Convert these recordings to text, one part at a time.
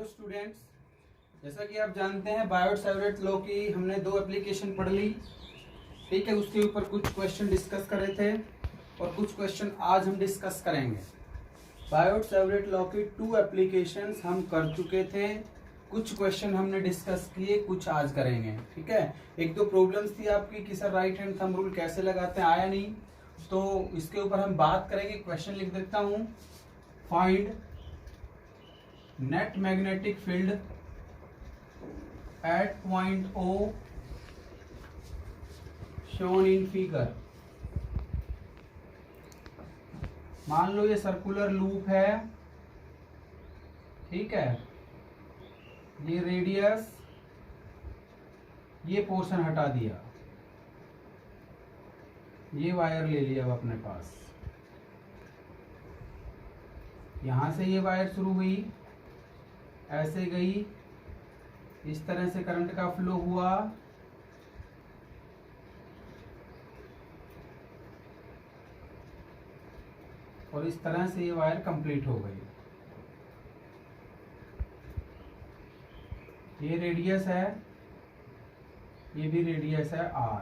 Hello students, जैसा कि आप जानते हैं बायोट-सैवर्ट लॉ की हमने 2 एप्लीकेशन पढ़ ली। ठीक है, उसके ऊपर कुछ क्वेश्चन डिस्कस कर रहे थे और कुछ क्वेश्चन आज हम डिस्कस करेंगे। बायोट-सैवर्ट लॉ की 2 एप्लीकेशंस हम कर चुके थे, कुछ क्वेश्चन हमने डिस्कस किए, कुछ आज करेंगे। ठीक है, एक दो प्रॉब्लम्स थी आपकी कि sir right hand thumb rule कैसे लगाते हैं, आया नहीं, तो इसके ऊपर हम बात करेंगे। क्वेश्चन लिख देता हूँ। Find net magnetic field at point O shown in figure. मान लो ये सर्कुलर लूप है, ठीक है, ये रेडियस, ये पोर्शन हटा दिया, ये वायर ले लिया अब अपने पास, यहां से ये वायर शुरू हुई, ऐसे गई, इस तरह से करंट का फ्लो हुआ, और इस तरह से ये वायर कंप्लीट हो गई। ये रेडियस है, ये भी रेडियस है R।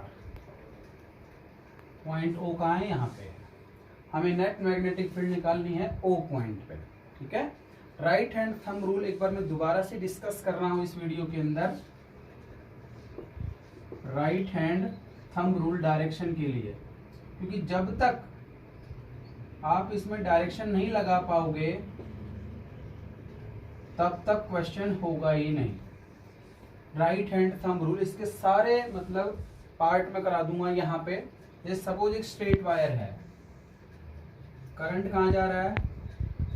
पॉइंट O कहाँ है? यहाँ पे। हमें नेट मैग्नेटिक फील्ड निकालनी है O पॉइंट पे। ठीक है, राइट हैंड थंब रूल एक बार मैं दोबारा से डिस्कस कर रहा हूं इस वीडियो के अंदर। Right hand thumb rule direction के लिए, क्योंकि जब तक आप इसमें डायरेक्शन नहीं लगा पाओगे तब तक क्वेश्चन होगा ही नहीं। राइट हैंड थंब रूल, इसके सारे मतलब पार्ट में करा दूंगा। यहाँ पे जैसे सपोज एक स्ट्रेट वायर है, करंट कहाँ जा रहा है?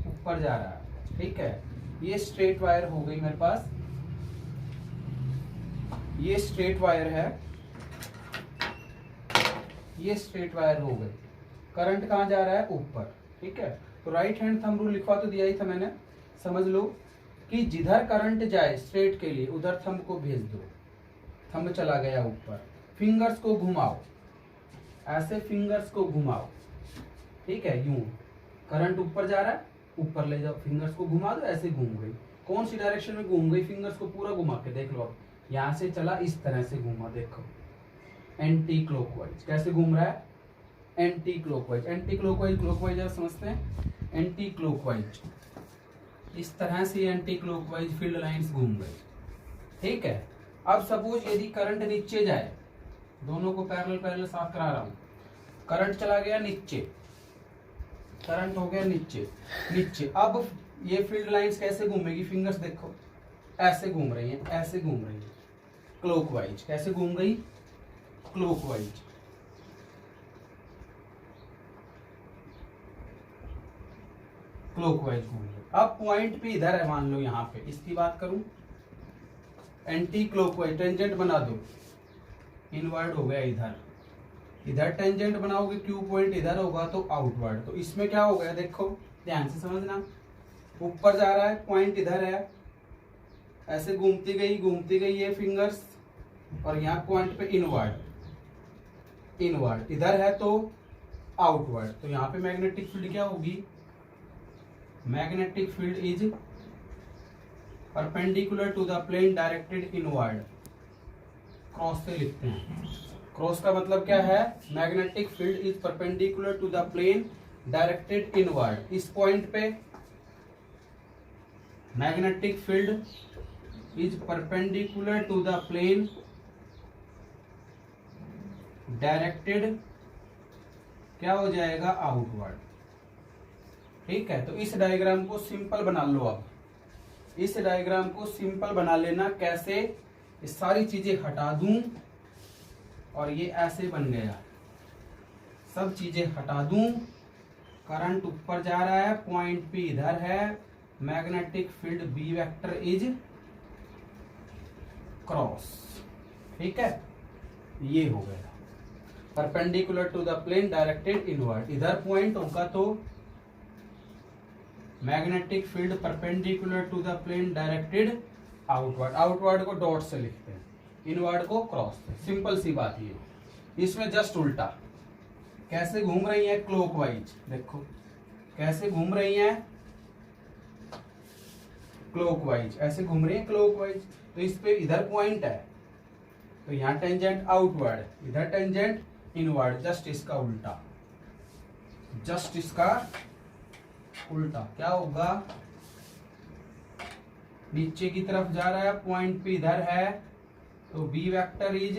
ऊपर जा रहा है। ठीक है, ये स्ट्रेट वायर हो गई मेरे पास, ये स्ट्रेट वायर है, ये स्ट्रेट वायर हो गई, करंट कहाँ जा रहा है? ऊपर। ठीक है, तो राइट हैंड थंब रूल लिखवा तो दिया ही था मैंने। समझ लो कि जिधर करंट जाए स्ट्रेट के लिए उधर थंब को भेज दो। थंब चला गया ऊपर, फिंगर्स को घुमाओ, ऐसे फिंगर्स को घुमाओ। ठीक है, यूं करंट ऊपर जा रहा है, ऊपर ले जाओ, फिंगर्स को घुमा दो, ऐसे घूम गई। कौन सी डायरेक्शन में घूम गई? फिंगर्स को पूरा घुमा के देख लो। अब यहां से चला, इस तरह से घूमा, देखो एंटी क्लॉकवाइज। कैसे घूम रहा है? Anti clockwise. Anti clockwise, clockwise आप समझते हैं, एंटी क्लॉकवाइज। इस तरह से एंटी क्लॉकवाइज फील्ड लाइंस घूम गई। ठीक है, अब सपोज यदि करंट नीचे जाए, दोनों को पैरेलल पैरेलल साफ करा रहा हूं, करंट चला गया नीचे, करंट हो गया नीचे नीचे। अब ये फील्ड लाइंस कैसे घूमेगी? फिंगर्स देखो, ऐसे घूम रही हैं, ऐसे घूम रही हैं, क्लॉकवाइज। कैसे घूम गई? क्लॉकवाइज। क्लॉकवाइज घूम गई। अब पॉइंट पे इधर है, मान लो यहाँ पे, इसकी बात करूं, एंटी क्लॉकवाइज, टेंजेंट बना दो, इनवर्ड हो गया इधर, इधर टेंजेंट बनाओगे, क्यू पॉइंट इधर होगा तो आउटवर्ड। तो इसमें क्या हो गया? देखो ध्यान से समझना, ऊपर जा रहा है, पॉइंट इधर है, ऐसे घूमती गई ये फिंगर्स, और यहाँ पॉइंट पे इनवर्ड, इनवर्ड इधर है तो आउटवर्ड। तो यहाँ पे मैग्नेटिक फील्ड क्या होगी? Magnetic field is perpendicular to the plane directed inward. Cross से लिखते हैं, क्रॉस का मतलब क्या है? Magnetic field is perpendicular to the plane directed inward. इस पॉइंट पे magnetic field is perpendicular to the plane directed, क्या हो जाएगा? आउटवर्ड। ठीक है, तो इस डायग्राम को सिंपल बना लो। अब इस डायग्राम को सिंपल बना लेना। कैसे? ये सारी चीजें हटा दूं और ये ऐसे बन गया, सब चीजें हटा दूं, करंट ऊपर जा रहा है, पॉइंट पी इधर है, magnetic field B vector is cross. ठीक है, ये हो गया perpendicular to the plane directed inward. इधर पॉइंट होगा तो magnetic field perpendicular to the plane directed outward. Outward को डॉट से लिखते हैं, इनवर्ड को क्रॉस से। सिंपल सी बात ये। इसमें जस्ट उल्टा, कैसे घूम रही है? क्लॉकवाइज। देखो कैसे घूम रही है, क्लॉकवाइज, ऐसे घूम रही है क्लॉकवाइज, तो इस पे इधर पॉइंट है, तो यहाँ टेंजेंट आउटवर्ड, इधर टेंजेंट इनवर्ड, जस्ट इसका उल्टा, जस्ट इसका उल्टा। क्या होगा, नीचे की तरफ जा रहा है, पॉइंट पे इधर है, तो B vector is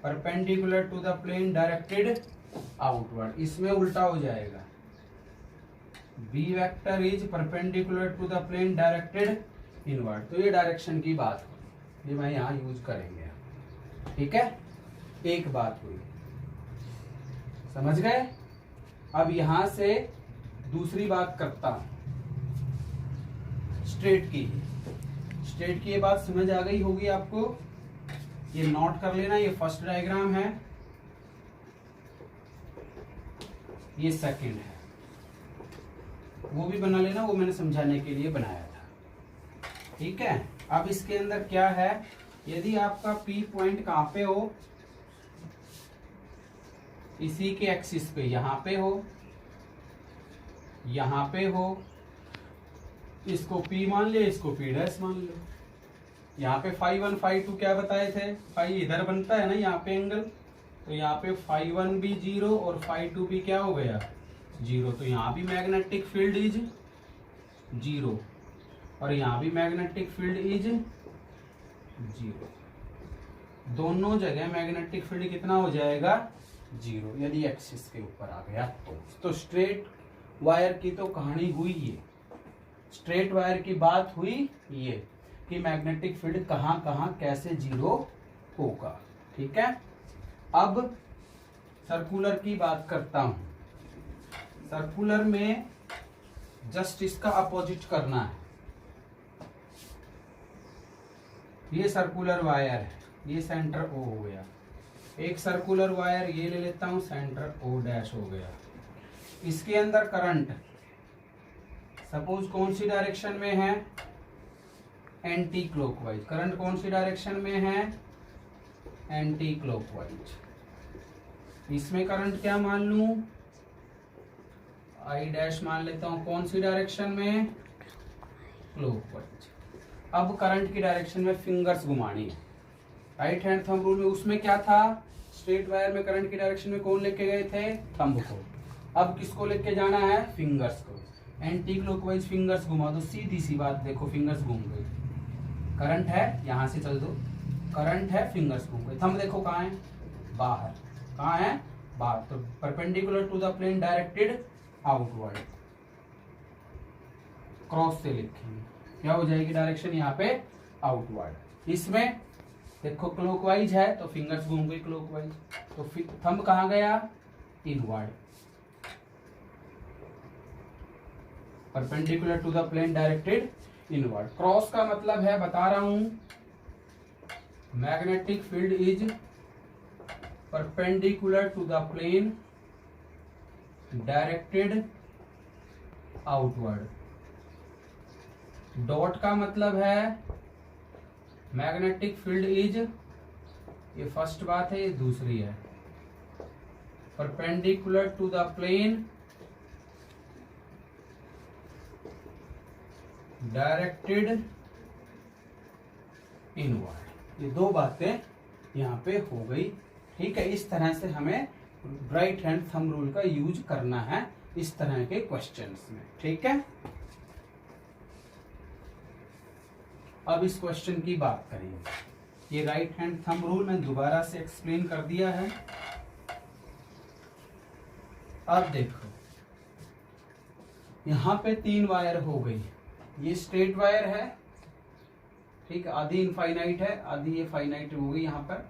perpendicular to the plane directed outward, इसमें उल्टा हो जाएगा, B vector is perpendicular to the plane directed inward. तो ये डायरेक्शन की बात हुई, ये मैं यहां यूज करेंगे, ठीक है, एक बात हुई, समझ गए। अब यहां से दूसरी बात करता हूं, स्ट्रेट की। स्ट्रेट की ये बात समझ आ गई होगी आपको, ये नोट कर लेना, ये फर्स्ट डायग्राम है, ये सेकंड है, वो भी बना लेना, वो मैंने समझाने के लिए बनाया था, ठीक है। अब इसके अंदर क्या है, यदि आपका P पॉइंट कहां पे हो, इसी के एक्सिस पे, यहां पे हो, यहां पे हो, इसको P मान ले, इसको P डैश मान लो। यहाँ पे फाई 1 फाई 2 क्या बताए थे, फाई इधर बनता है ना यहाँ पे एंगल, तो यहाँ पे फाई 1 भी 0 और फाई 2 भी क्या हो गया 0, तो यहाँ भी मैग्नेटिक फील्ड इज 0 और यहाँ भी मैग्नेटिक फील्ड इज 0, दोनों जगह मैग्नेटिक फील्ड कितना हो जाएगा 0, यदि एक्सिस के ऊपर आ गया तो स्ट्रेट वायर की तो कहानी हुई ये, स्ट्रेट वायर की बात हुई ये कि मैग्नेटिक फील्ड कहां कहां कैसे 0 होगा, ठीक है। अब सर्कुलर की बात करता हूं, सर्कुलर में जस्ट इसका अपोजिट करना है, ये सर्कुलर वायर है, ये सेंटर O हो गया, एक सर्कुलर वायर ये ले लेता हूं, सेंटर O डैश हो गया, इसके अंदर करंट सपोज कौन सी डायरेक्शन में है, एंटी क्लॉकवाइज, करंट कौन सी डायरेक्शन में है, एंटी क्लॉकवाइज, इसमें करंट क्या मान लूं, आई डैश मान लेता हूं, कौन सी डायरेक्शन में, क्लॉकवाइज। अब करंट की डायरेक्शन में फिंगर्स घुमानी है, राइट हैंड थंब रूल में, उसमें क्या था, स्ट्रेट वायर में करंट की डायरेक्शन में कौन लेके गए थे, थंब को, अब किसको लेके जाना है, फिंगर्स को, एंटी क्लॉकवाइज फिंगर्स घुमा दो, सीधी सी बात, देखो फिंगर्स घूम गई, करंट है यहां से चल दो, करंट है फिंगर्स घूम गए, थंब देखो कहां है, बाहर, कहां है, बाहर, तो perpendicular to the plane directed outward, cross से लिखेंगे, क्या हो जाएगी डायरेक्शन यहाँ पे आउटवर्ड। इसमें देखो क्लॉकवाइज है तो फिंगर्स घूम गई क्लॉकवाइज, तो थंब कहां गया, inward, perpendicular to the plane directed inward. Cross का मतलब है, बता रहा हूं, magnetic field is perpendicular to the plane directed outward. Dot का मतलब है मैग्नेटिक फील्ड इज, ये फर्स्ट बात है, ये दूसरी है, perpendicular to the plane directed inward. ये दो बातें यहाँ पे हो गई, ठीक है। इस तरह से हमें राइट हैंड थंब रूल का यूज करना है इस तरह के क्वेश्चंस में, ठीक है। अब इस क्वेश्चन की बात करेंगे, ये राइट हैंड थंब रूल मैं दोबारा से एक्सप्लेन कर दिया है। अब देखो यहां पे 3 वायर हो गई, ये स्ट्रेट वायर है, ठीक, आधी इनफाइनाइट है, आधी ये फाइनाइट हो गई, यहाँ पर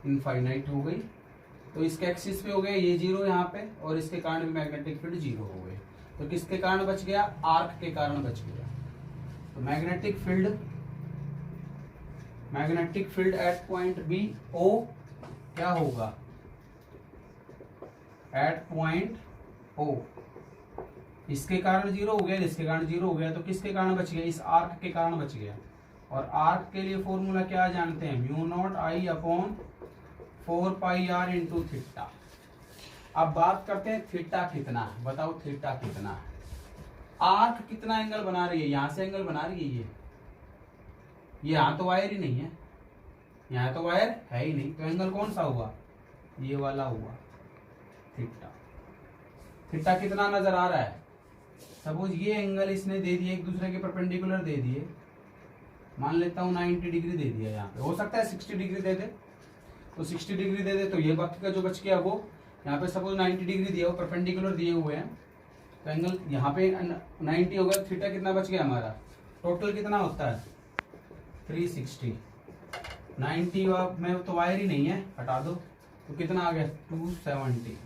इनफाइनाइट हो गई, तो इसके एक्सिस पे हो गया ये 0 यहाँ पे, और इसके कारण भी मैग्नेटिक फील्ड 0 हो गए, तो किसके कारण बच गया, आर्क के कारण बच गया। तो magnetic field at point B O क्या होगा, एट पॉइंट ओ, इसके कारण 0 हो गया, इसके कारण 0 हो गया, तो किसके कारण बच गया, इस आर्क के कारण बच गया। और आर्क के लिए फॉर्मूला क्या जानते हैं, mu naught I upon 4 pi R into theta. अब बात करते हैं थीटा कितना है, बताओ थीटा कितना है। आर्क कितना एंगल बना रही है, यहां से एंगल बना रही है ये यहां तो वायर ही नहीं है, यहाँ तो वायर है ही नहीं, तो एंगल कौन सा हुआ, ये वाला हुआ थीटा। थीटा कितना नजर आ रहा है, सपोज ये एंगल इसने दे दिए एक दूसरे के परपेंडिकुलर दे दिए, मान लेता हूँ 90 डिग्री दे दिया, यहाँ पे हो सकता है 60 डिग्री दे दे, तो 60 डिग्री दे दे तो ये बाकी का जो बच गया वो यहाँ पे सपोज 90 डिग्री दिया हो, परपेंडिकुलर दिए हुए हैं, तो एंगल यहाँ पे 90 होगा, थीटा कितना बच गया हमारा, टोटल कितना होता है 360। 90 में तो वायर ही नहीं है, हटा दो, तो कितना आ गया 270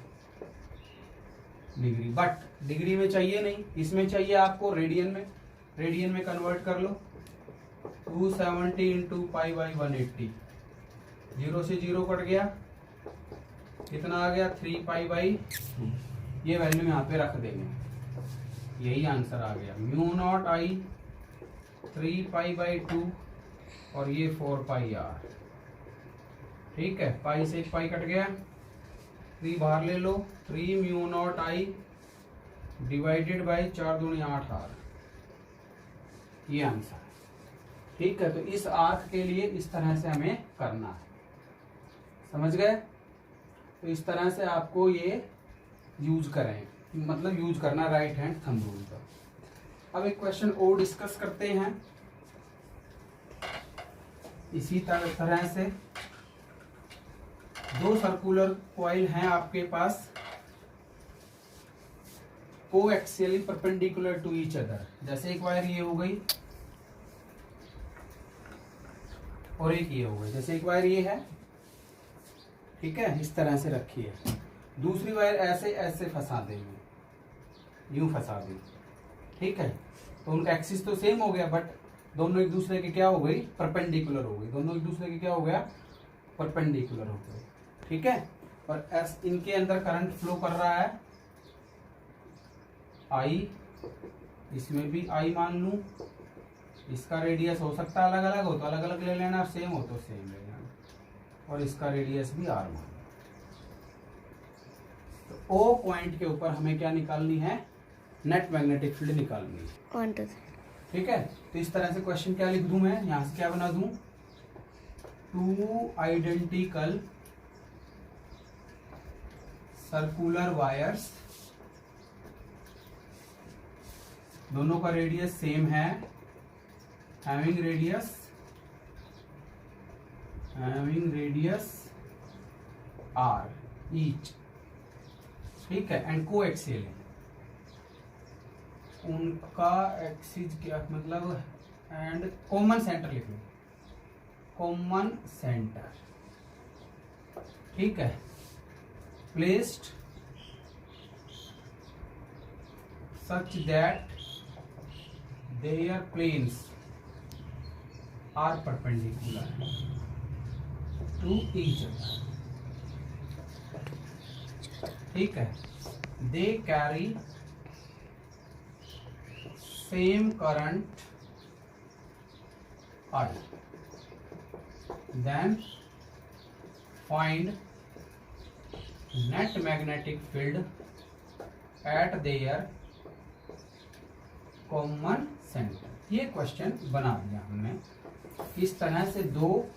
डिग्री, बट डिग्री में चाहिए नहीं, इसमें चाहिए आपको रेडियन में, रेडियन में कन्वर्ट कर लो, 270 इंटू पाई बाई 180, 0 से 0 कट गया, कितना आ गया 3 पाई बाई, ये वैल्यू यहाँ पे रख देंगे, यही आंसर आ गया, mu naught I 3 pi by 2 और ये 4 पाई आर। ठीक है, पाई से एक पाई कट गया, 3 बाहर ले लो, 3 mu naught I divided by 4 दूनी 8 आर, ये आंसर है। ठीक है, तो इस आर्क के लिए इस तरह से हमें करना है, समझ गए। तो इस तरह से आपको ये यूज करें, मतलब यूज करना राइट हैंड थंब रूल का। अब एक क्वेश्चन और डिस्कस करते हैं इसी तरह से। दो सर्कुलर कॉइल हैं आपके पास, कोएक्सियली परपेंडिकुलर टू ईच अदर, जैसे एक वायर ये हो गई और एक ये हो गई, जैसे एक वायर ये है, ठीक है, इस तरह से रखी है, दूसरी वायर ऐसे ऐसे फंसा देंगे, यूं फंसा देंगे, ठीक है, तो उनका एक्सिस तो सेम हो गया, बट दोनों एक दूसरे के क्या हो गई, परपेंडिकुलर हो गई, दोनों एक दूसरे के क्या हो गया, परपेंडिकुलर हो गए, ठीक है। और इनके अंदर करंट फ्लो कर रहा है आई, इसमें भी आई मान लूं, इसका रेडियस हो सकता है अलग अलग हो तो अलग अलग ले लेना, सेम हो तो सेम ले लेना, और इसका रेडियस भी आर मान। तो ओ पॉइंट के ऊपर हमें क्या निकालनी है, नेट मैग्नेटिक फील्ड निकालनी है, ठीक है। तो इस तरह से क्वेश्चन क्या लिख दूं मैं, यहां से क्या बना दूं, 2 आइडेंटिकल सर्कुलर वायर्स, दोनों का रेडियस सेम है, हैविंग रेडियस आर ईच, ठीक है, एंड कोएक्सियल है, उनका एक्सिस क्या मतलब, एंड कॉमन सेंटर लिख लो, कॉमन सेंटर, ठीक है, placed such that their planes are perpendicular to each other, ठीक है, they carry same current I, then find net magnetic field at their common centre. ये क्वेश्चन बना दिया हमने। इस तरह से दो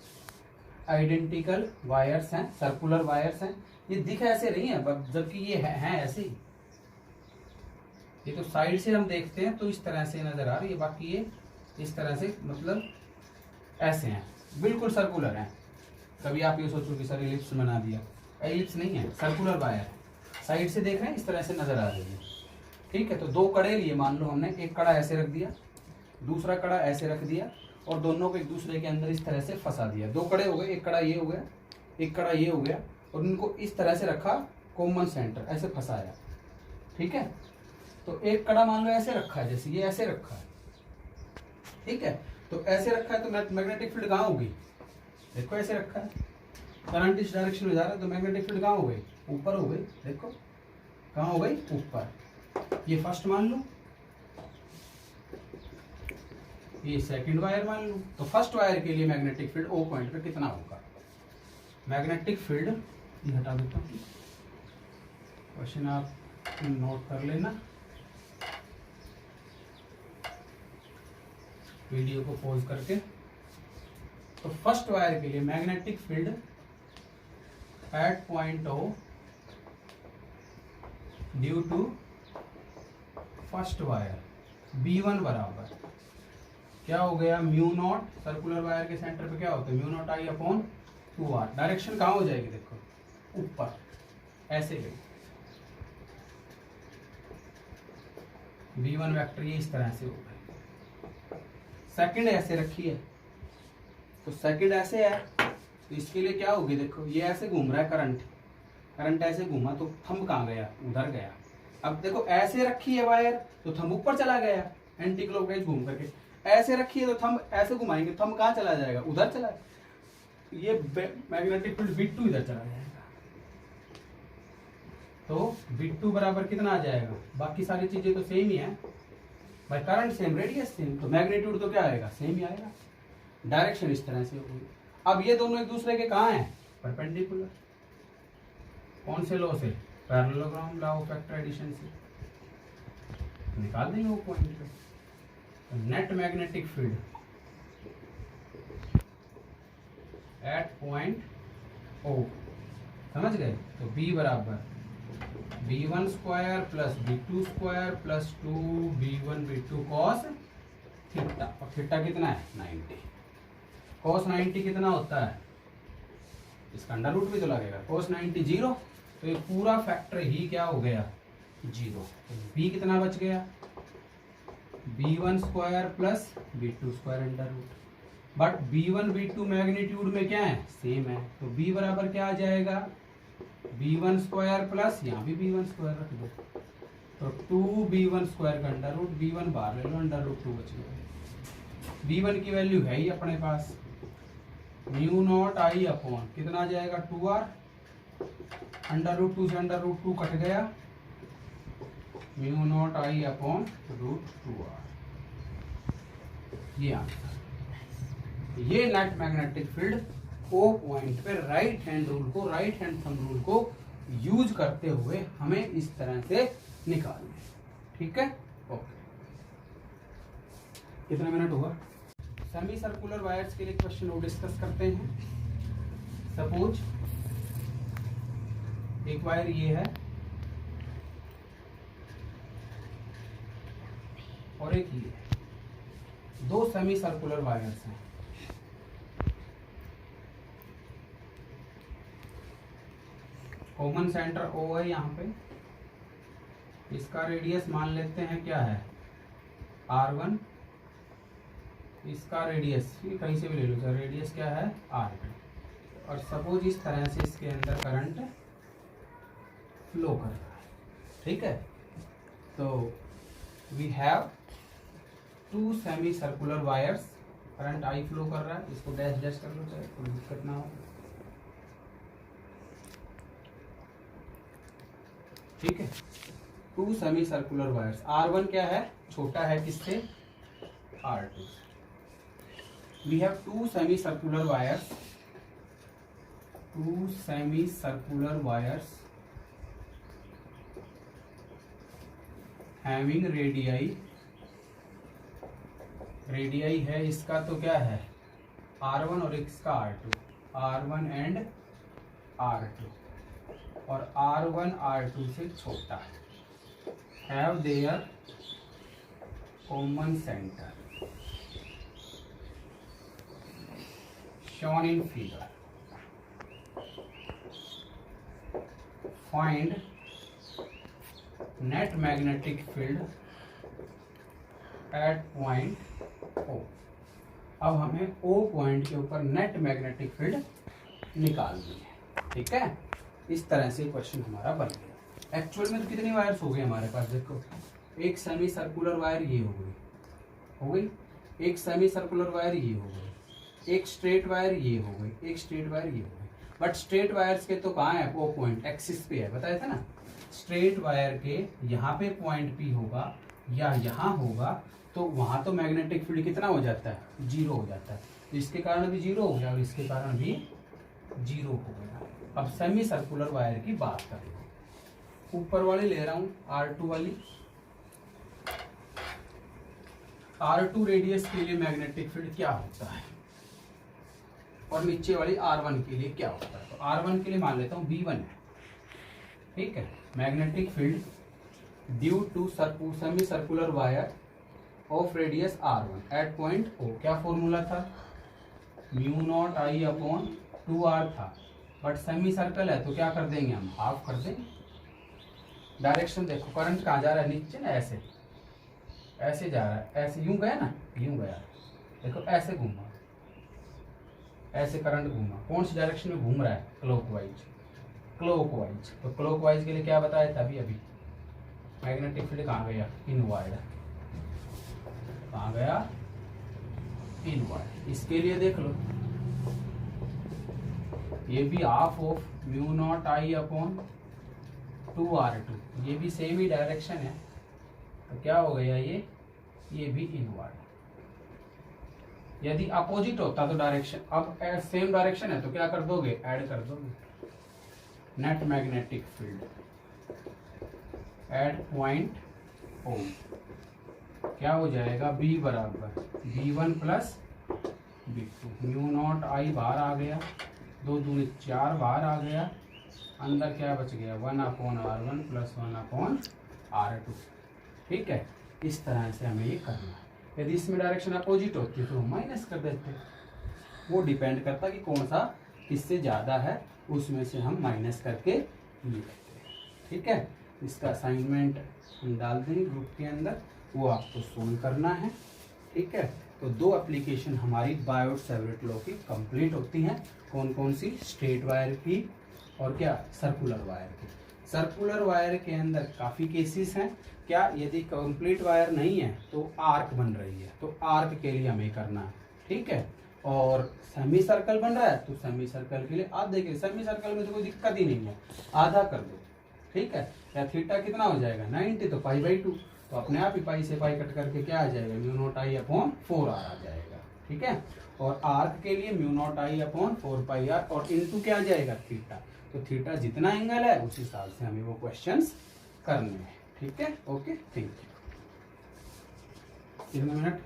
आइडेंटिकल वायर्स हैं, सर्कुलर वायर्स हैं, ये दिख ऐसे नहीं है जबकि ये है ऐसे ही, ये तो साइड से हम देखते हैं तो इस तरह से नजर आ रही है, बाकी ये इस तरह से मतलब ऐसे हैं, बिल्कुल सर्कुलर हैं। कभी आप ये सोचो कि सर एलिप्स बना दिया, एलिप्स नहीं है, सर्कुलर वायर है, साइड से देख रहे हैं इस तरह से नजर आ रही है, ठीक है। तो दो कड़े लिए, मान लो हमने एक कड़ा ऐसे रख दिया, दूसरा कड़ा ऐसे रख दिया, और दोनों को एक दूसरे के अंदर इस तरह से फंसा दिया, दो कड़े हो गए, एक कड़ा ये हो गया, एक कड़ा ये हो गया, और उनको इस तरह से रखा, कॉमन सेंटर ऐसे फंसाया, ठीक है। तो एक कड़ा मान लो ऐसे रखा है, जैसे ये ऐसे रखा है, ठीक है, तो ऐसे रखा है, तो मैग्नेटिक फील्ड कहाँ होगी, देखो ऐसे रखा है, करंट इस डायरेक्शन में जा रहा है, तो मैग्नेटिक फील्ड कहाँ हो गई, ऊपर हो गई, देखो कहाँ हो गई, ऊपर। ये फर्स्ट मान लो, ये सेकंड वायर मान लो, तो फर्स्ट वायर के लिए मैग्नेटिक फील्ड ओ पॉइंट पे कितना होगा, मैग्नेटिक फील्ड, ये हटा देता हूँ, क्वेश्चन आप नोट कर लेना, वीडियो को पॉज करके। तो फर्स्ट वायर के लिए magnetic field at point O due to first wire B1 बराबर क्या हो गया, म्यू नॉट, सर्कुलर वायर के सेंटर पे क्या होता है, mu naught I upon 2R। Direction कहाँ हो जाएगी, देखो ऊपर ऐसे गई, B1 वेक्टर ये इस तरह से हो गई। सेकंड ऐसे रखी है, तो सेकंड ऐसे है, तो इसके लिए क्या होगी, देखो ये ऐसे घूम रहा है करंट ऐसे घूमा तो थंब कहाँ गया, उधर गया। अब देखो ऐसे रखी है वायर तो थंब ऊपर चला गया एंटी क्लॉकवाइज घूम करके, ऐसे रखी है तो थंब ऐसे घुमाएंगे, थंब कहाँ चला जाएगा, उधर चला, ये मैग्नेटिक फील्ड V2 इधर चला जाएगा। तो V2 बराबर कितना आ जाएगा, बाकी सारी चीजें तो सेम ही है भाई, करंट सेम, रेडियस सेम, तो मैग्नीट्यूड तो क्या आएगा, सेम ही आएगा। डायरेक्शन इस तरह से होगी। अब ये दोनों एक दूसरे के कहाँ हैं, परपेंडिकुलर। कौन से लॉ से, parallelogram law of vector addition से निकाल देंगे वो पॉइंट पे। Net magnetic field at point O, समझ गए। तो B बराबर B1 square plus B2 square plus 2B1 B2 cos theta, और थीटा कितना है 90, कॉस 90 कितना होता है, इसका अंडर रूट भी तो लगेगा, कॉस 90 0, तो ये पूरा फैक्टर ही क्या हो गया 0। तो B कितना बच गया, B1 square plus B2 square under root, but B1 B2 magnitude में क्या है, सेम है, तो B बराबर क्या आ जाएगा, B1 स्क्वायर प्लस यहाँ भी B1 स्क्वायर रख दो, तो 2B1 स्क्वायर का अंडर रूट, B1 बाहर ले लो, अंडर रूट 2 बच गया। B1 की वैल्यू है ही अपने पास, म्यू नॉट I अपॉन कितना आ जाएगा 2R, अंडर रूट 2 से अंडर रूट 2 कट गया, mu naught I upon root 2R। ये आंसर, ये net magnetic field O point पे राइट हैंड रूल को, राइट हैंड थंब रूल को यूज करते हुए हमें इस तरह से निकालना है, ठीक है। ओके, कितना मिनट हुआ। सेमी सर्कुलर वायर्स के लिए क्वेश्चन वो डिस्कस करते हैं। सपोज एक वायर ये है और एक ये है, दो सेमी सर्कुलर वायर्स हैं। कॉमन सेंटर O है यहाँ पे, इसका रेडियस मान लेते हैं क्या है R1, इसका रेडियस ये कहीं से भी ले लो, रेडियस क्या है R2, और सपोज इस तरह से इसके अंदर करंट फ्लो कर रहा है, ठीक है। तो we have two semi circular wires, current I flow कर रहा है, इसको डैश डैश कर लो चाहे कोई दिक्कत ना हो, ठीक है। To semi circular wires, R1 क्या है, छोटा है किससे, R2। We have two semi circular wires, two semi circular wires having radii, radii है इसका तो क्या है R1 और इसका R2, R1 एंड R2, और R1 R2 से छोटा है। Have their common centre shown in figure. Find net magnetic field at point O. अब हमें O पॉइंट के ऊपर नेट मैग्नेटिक फील्ड निकालनी है, ठीक है। इस तरह से क्वेश्चन हमारा बन गया। एक्चुअल में तो कितनी वायर्स हो गई हमारे पास, देखो एक सेमी सर्कुलर वायर ये हो गई, एक सेमी सर्कुलर वायर ये हो गई, एक स्ट्रेट वायर ये हो गई, एक स्ट्रेट वायर ये हो गई। बट स्ट्रेट वायर्स के तो कहाँ है, वो पॉइंट एक्सिस पे है, बताया था ना। स्ट्रेट वायर के यहाँ पे पॉइंट P होगा या यहाँ होगा, तो वहां तो मैग्नेटिक फील्ड कितना हो जाता है, 0 हो जाता है। तो इसके कारण भी 0 हो गया और इसके कारण भी 0 हो गया। अब सेमी सर्कुलर वायर की बात करें, ऊपर वाली ले रहा हूँ R2 वाली, R2 रेडियस के लिए मैग्नेटिक फील्ड क्या होता है और नीचे वाली R1 के लिए क्या होता है। तो R1 के लिए मान लेता हूँ V1 है, ठीक है। Magnetic field due to semi circular wire of radius R1 at point O, क्या फॉर्मूला था, mu naught I upon 2R था, बट सेमी सर्कल है तो क्या कर देंगे हम, हाफ कर देंगे। डायरेक्शन देखो, करंट कहाँ जा रहा है, नीचे ना, ऐसे ऐसे जा रहा है, ऐसे यूं गया ना, यूं गया, देखो ऐसे घूमा, ऐसे करंट घूमा, कौन सी डायरेक्शन में घूम रहा है, क्लॉकवाइज। क्लॉकवाइज, तो क्लॉकवाइज के लिए क्या बताया था अभी मैग्नेटिक फील्ड कहाँ गया, इनवर्ड, कहाँ गया, इनवर्ड। इसके लिए देख लो, ये भी half of mu naught I upon 2R2, ये भी सेम ही डायरेक्शन है, तो क्या हो गया ये भी इनवर्ड। यदि अपोजिट होता तो डायरेक्शन, अब सेम डायरेक्शन है तो क्या कर दोगे, ऐड कर दोगे। Net magnetic field at point O क्या हो जाएगा, B बराबर V1 plus V2, mu naught I बाहर आ गया, 2 दूनी 4 बाहर आ गया, अंदर क्या बच गया, 1 upon R1 plus 1 upon R2, ठीक है। इस तरह से हमें ये करना है। यदि इसमें डायरेक्शन अपोजिट होती है तो हम माइनस कर देते, वो डिपेंड करता कि कौन सा किससे ज़्यादा है, उसमें से हम माइनस करके ये लेते हैं, ठीक है। इसका असाइनमेंट हम डाल देंगे ग्रुप के अंदर, वो आपको सोल्व करना है, ठीक है। तो 2 एप्लीकेशन हमारी बायोट-सैवर्ट लॉ की कंप्लीट होती हैं, कौन कौन सी, स्ट्रेट वायर की और क्या, सर्कुलर वायर की। सर्कुलर वायर के अंदर काफ़ी केसेस हैं, क्या, यदि कंप्लीट वायर नहीं है तो आर्क बन रही है, तो आर्क के लिए हमें करना है, ठीक है। और सेमी सर्कल बन रहा है तो सेमी सर्कल के लिए आप देखिए, सेमी सर्कल में तो कोई दिक्कत ही नहीं है, आधा कर दो, ठीक है। या थीटा कितना हो जाएगा 90, तो π/2, तो अपने आप ही पाई से पाई कट करके क्या आ जाएगा, mu naught I upon 4R आ जाएगा, ठीक है। और आर्क के लिए mu naught I upon 4πr और इनटू क्या आ जाएगा, थीटा। तो थीटा जितना एंगल है उस हिसाब से हमें वो क्वेश्चंस करने हैं, ठीक है। Okay, thank you. कितने मिनट